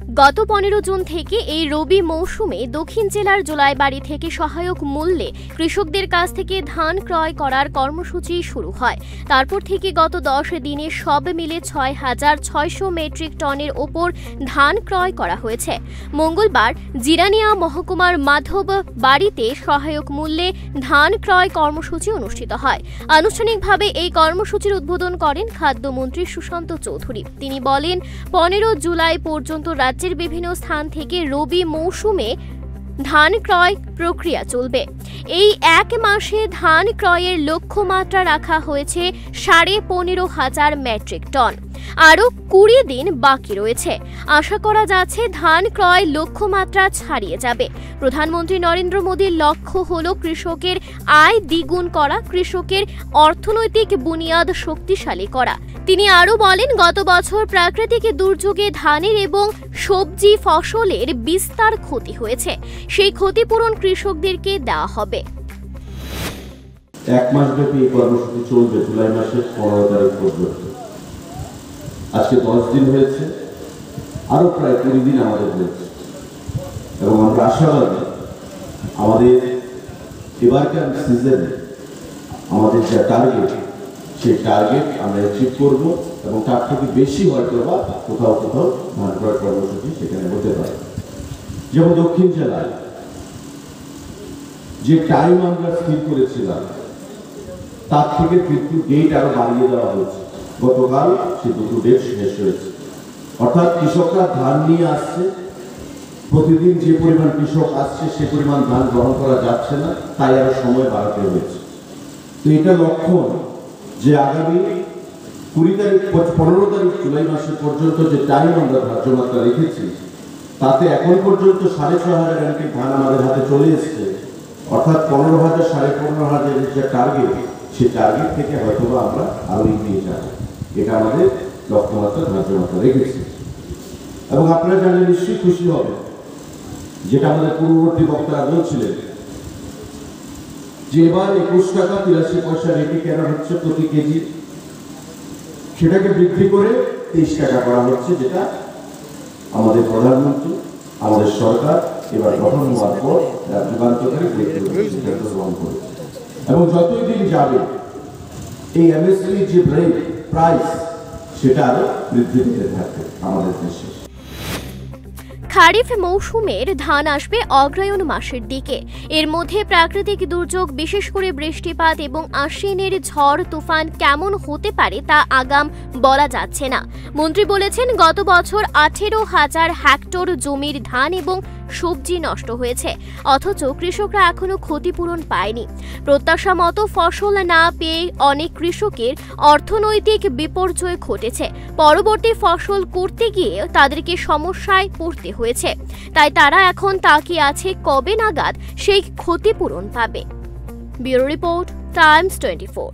গত 15 জুন থেকে এই রবি মৌসুমে দক্ষিণ জেলার জোলাইবাড়ি থেকে সহায়ক মূল্যে কৃষকদের কাছ থেকে ধান ক্রয় করার কর্মসূচি শুরু হয়। তারপর থেকে গত 10 দিনে সব মিলে 6,600 মেট্রিক টনের ওপর ধান ক্রয় করা হয়েছে। মঙ্গলবার জিরানিয়া মহকুমার মাধব বাড়িতে সহায়ক মূল্যে ধান ক্রয় কর্মসূচি অনুষ্ঠিত হয়। আনুষ্ঠানিকভাবে এই কর্মসূচির উদ্বোধন করেন খাদ্যমন্ত্রী সুশান্ত চৌধুরী। তিনি বলেন, 15 জুলাই পর্যন্ত রাজ্যের বিভিন্ন স্থান থেকে রবি মৌসুমে ধান ক্রয় প্রক্রিয়া চলবে। এই এক মাসে ধান ক্রয়ের লক্ষ্যমাত্রা রাখা হয়েছে 15,500 মেট্রিক টন। আরও 20 দিন বাকি রয়েছে। আশা করা যাচ্ছে ধান ক্রয় লক্ষ্যমাত্রা ছাড়িয়ে যাবে। প্রধানমন্ত্রী নরেন্দ্র মোদীর লক্ষ্য হল কৃষকের আয় দ্বিগুণ করা, কৃষকের অর্থনৈতিক বুনিয়াদ শক্তিশালী করা। তিনি আরও বলেন, গত বছর প্রাকৃতিক দুর্যোগে ধানের এবং সবজি ফসলের বিস্তার ক্ষতি হয়েছে। সেই ক্ষতিপূরণ কৃষকদেরকে দেওয়া হবে। এক মাস ব্যাপী এই কর্মসূচি চলবে জুলাই মাসের 15 তারিখ পর্যন্ত। আজকে 10 দিন হয়েছে, আরো প্রায় 20 দিন আমাদের হয়েছে এবং আমরা আশাবাদী আমাদের এবারকার সিজনে আমাদের যা টার্গেট, সেই টার্গেট আমরা অ্যাচিভ করব এবং তার থেকে বেশি হয়তো বা কোথাও কোথাও ধান ক্রয় কর্মসূচি সেখানে হতে পারে। যেমন দক্ষিণ জেলায় যে টাইম আমরা স্থির করেছিলাম তার থেকে কিন্তু ডেট আরো বাড়িয়ে দেওয়া হয়েছে। গতকাল সে দুটো ডেট শেষ হয়েছে। অর্থাৎ কৃষকরা ধান নিয়ে আসছে, প্রতিদিন যে পরিমাণ কৃষক আসছে সে পরিমাণ ধান গ্রহণ করা যাচ্ছে না, তাই আরো সময় বাড়াতে হয়েছে। তো এটা লক্ষণ যে আগামী 20 তারিখ 15 তারিখ জুলাই মাস পর্যন্ত যে টাইম আমরা ধার্য মাত্রা রেখেছি তাতে এখন পর্যন্ত 6,500 মেট্রিক ধান আমাদের হাতে চলে এসছে। অর্থাৎ 15,000 15,500 যে টার্গেট, সেই টার্গেট থেকে হয়তো আমরা আরো এগিয়ে যাব। এটা আমাদের লক্ষ্যমাত্রা ধার্য মাত্রা রেখেছি এবং আপনারা জানলে নিশ্চয়ই খুশি হবে, যেটা আমাদের পূর্ববর্তী বক্তারা বলছিলেন যে এবার 21 টাকা 83 পয়সা রেটে কেনা হচ্ছে প্রতি কেজি, সেটাকে বৃদ্ধি করে 23 টাকা করা হচ্ছে, যেটা আমাদের প্রধানমন্ত্রী আমাদের সরকার এবার গঠন হওয়ার পর যুগান্তকারী সিদ্ধান্ত গ্রহণ করেছে। এবং যতই দিন যাবে এই এমএসপি যে প্রাইস সেটা আরো বৃদ্ধি পেতে থাকবে আমাদের দেশে। খারিফ মৌসুমের ধান আসবে অগ্রহায়ণ মাসের দিকে। এর মধ্যে প্রাকৃতিক দুর্যোগ, বিশেষ করে বৃষ্টিপাত এবং আশ্বিনের ঝড় তুফান কেমন হতে পারে তা আগাম বলা যাচ্ছে না। মন্ত্রী বলেছেন, গত বছর 18,000 হেক্টর জমির ধান এবং সবজি নষ্ট হয়েছে, অথচ কৃষকরা এখনো ক্ষতিপূরণ পায়নি। প্রত্যাশা মতো ফসল না পেয়ে অনেক কৃষকের অর্থনৈতিক বিপর্যয় ঘটেছে। পরবর্তী ফসল করতে গিয়ে তাদেরকে সমস্যায় পড়তে হয়েছে। তাই তারা এখন তাকিয়ে আছে কবে নাগাদ সেই ক্ষতিপূরণ পাবে। Bureau report, Times 24।